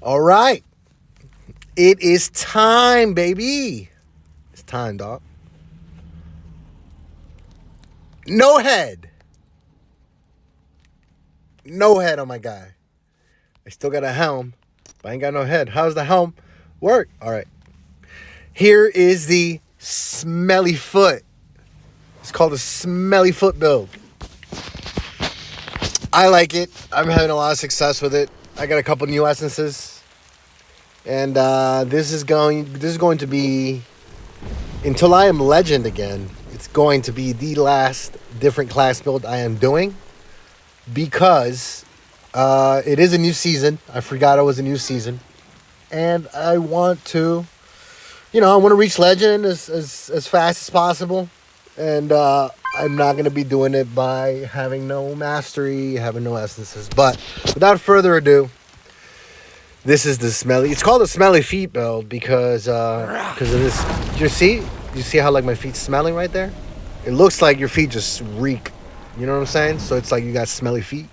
All right. It is time, baby. It's time, dog. No head. No head on my guy. I still got a helm, but I ain't got no head. How's the helm work? All right. Here is the Smelly foot. It's called a Smelly foot build. I like it. I'm having a lot of success with it. I got a couple new essences. And this is going to be, until I am legend again, it's going to be the last different class build I am doing, because it is a new season. I forgot it was a new season, and I want to, I want to reach legend as fast as possible, and I'm not going to be doing it by having no mastery, having no essences. But without further ado, this is the Smelly. It's called a Smelly feet build because of this. Do you see how like my feet's smelling right there? It looks like your feet just reek. You know what I'm saying? So it's like you got smelly feet.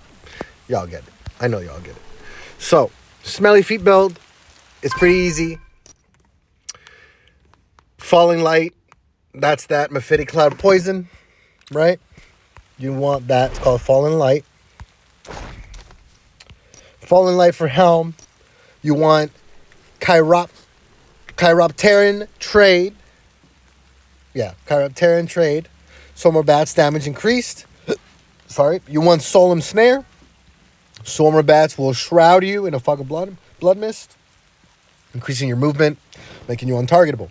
Y'all get it. I know y'all get it. So Smelly feet build. It's pretty easy. Falling light. That's that Mephitic Cloud poison, right? You want that. It's called Falling Light. Falling Light for helm. You want Chiropteran trade. Yeah, Chiropteran trade. Swarmer bats damage increased. Sorry. You want Solemn Snare. Swarmer bats will shroud you in a fog of blood mist, increasing your movement, making you untargetable.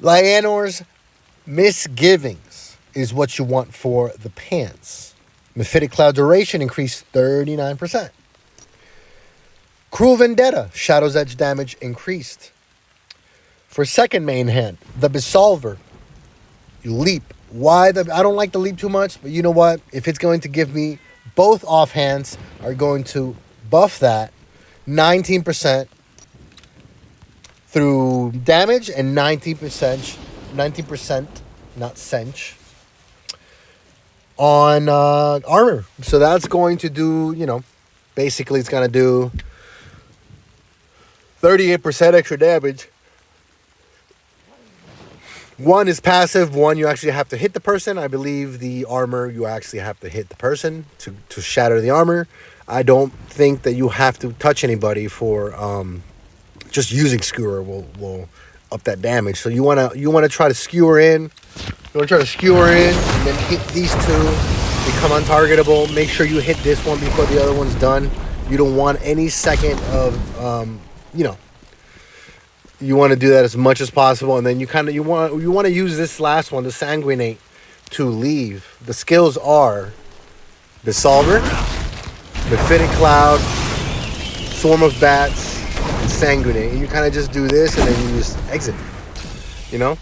Lyanor's Misgivings is what you want for the pants. Mephitic Cloud duration increased 39%. Cruel Vendetta, Shadow's Edge damage increased. For second main hand, the Besolver, you leap. I don't like the leap too much, but you know what? If it's going to give me, both offhands are going to buff that 19% through damage and 19%, not cinch, on armor. So that's going to do, basically it's going to do 38% extra damage. One is passive. One, you actually have to hit the person. I believe the armor, you actually have to hit the person to shatter the armor. I don't think that you have to touch anybody for just using skewer will up that damage. So you wanna try to skewer in. You wanna try to skewer in and then hit these two, become untargetable. Make sure you hit this one before the other one's done. You don't want any second of you want to do that as much as possible, and then you want to use this last one, the Sanguinate, to leave. The skills are the Solver, Mephitic Cloud, Swarm of Bats, and Sanguinate. And you kind of just do this, and then you just exit.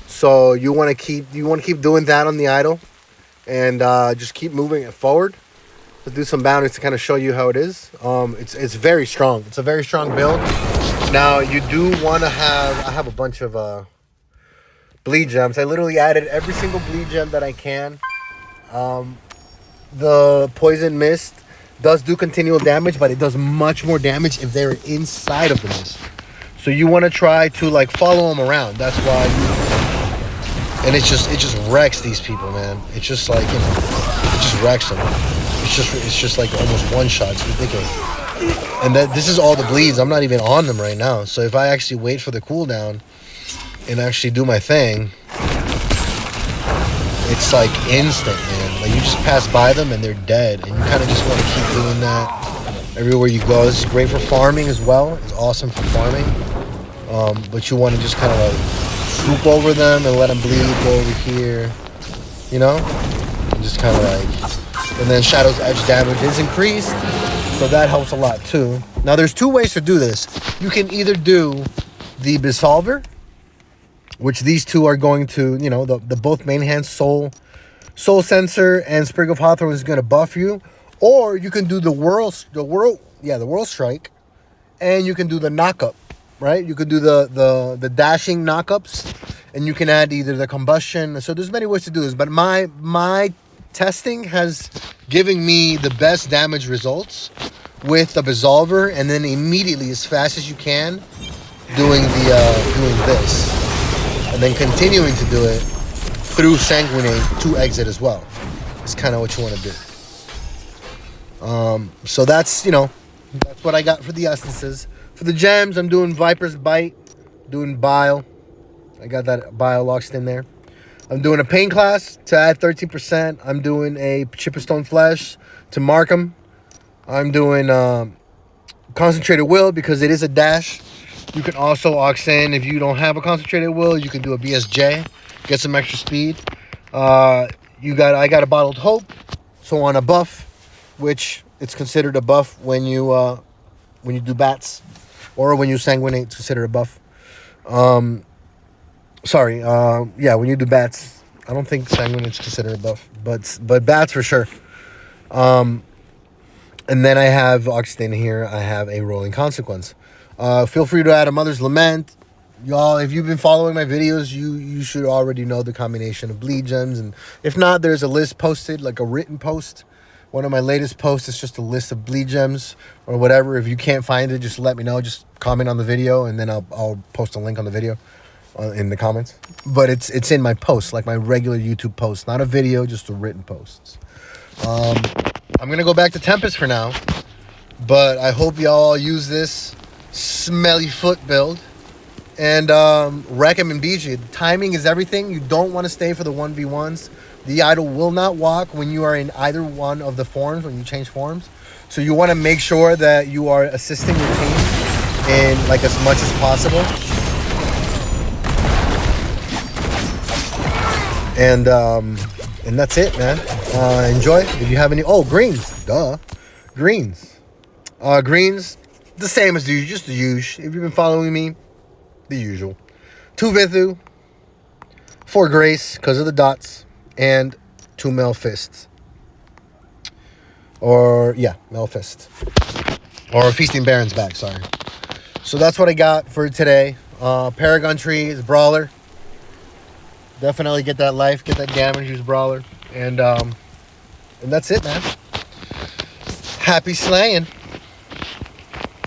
So you want to keep doing that on the idle, and just keep moving it forward. Let's do some bounties to kind of show you how it is. It's very strong. It's a very strong build. Now, you do want to I have a bunch of bleed gems. I literally added every single bleed gem that I can. The Poison Mist does do continual damage, but it does much more damage if they're inside of the mist. So you want to try to follow them around. That's why and it just wrecks these people, man. It's just it just wrecks them. It's just like almost one shot. It's ridiculous. And this is all the bleeds. I'm not even on them right now. So if I actually wait for the cooldown and actually do my thing, it's like instant, man. Like you just pass by them and they're dead. And you kind of just want to keep doing that everywhere you go. This is great for farming as well. It's awesome for farming. But you want to just kind of swoop over them and let them bleed, go over here, and just kind of and then Shadow's Edge damage is increased. So that helps a lot too. Now there's two ways to do this. You can either do the Besolver, which these two are going to, the both main hands, Soul Sensor and Sprig of Hawthorne is going to buff you. Or you can do the World Strike, and you can do the knockup, right? You can do the dashing knockups, and you can add either the combustion. So there's many ways to do this, but my testing has given me the best damage results with the Absolver, and then immediately, as fast as you can, doing this, and then continuing to do it through Sanguinate to exit as well. It's kind of what you want to do. So that's, that's what I got for the essences. For the gems, I'm doing Viper's Bite, doing Bile. I got that Bile locked in there. I'm doing a Pain Class to add 13%. I'm doing a Chipperstone Flesh to mark them. I'm doing Concentrated Will because it is a dash. You can also ox in if you don't have a Concentrated Will. You can do a BSJ, get some extra speed. I got a Bottled Hope, so on a buff, which it's considered a buff when you do bats, or when you sanguinate, it's considered a buff. When you do bats, I don't think sanguinate's considered a buff, but bats for sure. And then I have oxed in here. I have a Rolling Consequence. Feel free to add a Mother's Lament. Y'all, if you've been following my videos, you should already know the combination of bleed gems. And if not, there's a list posted, like a written post. One of my latest posts is just a list of bleed gems or whatever. If you can't find it, just let me know. Just comment on the video, and then I'll post a link on the video in the comments. But it's in my post, like my regular YouTube post, not a video, just a written posts. I'm gonna go back to Tempest for now, but I hope y'all use this Smelly foot build. And recommend BG. Timing is everything. You don't want to stay for the 1v1s. The idol will not walk when you are in either one of the forms, when you change forms. So you want to make sure that you are assisting your team in like as much as possible. And that's it, man. Enjoy. If you have any, greens, duh, greens, the same as the usual, just the usual. If you've been following me, the usual. 2 Vithu, 4 Grace because of the dots, and 2 Melfists. Melfist. Or Feasting Baron's back, sorry. So that's what I got for today. Paragon Tree is Brawler. Definitely get that life, get that damage, use Brawler. And that's it, man. Happy slaying.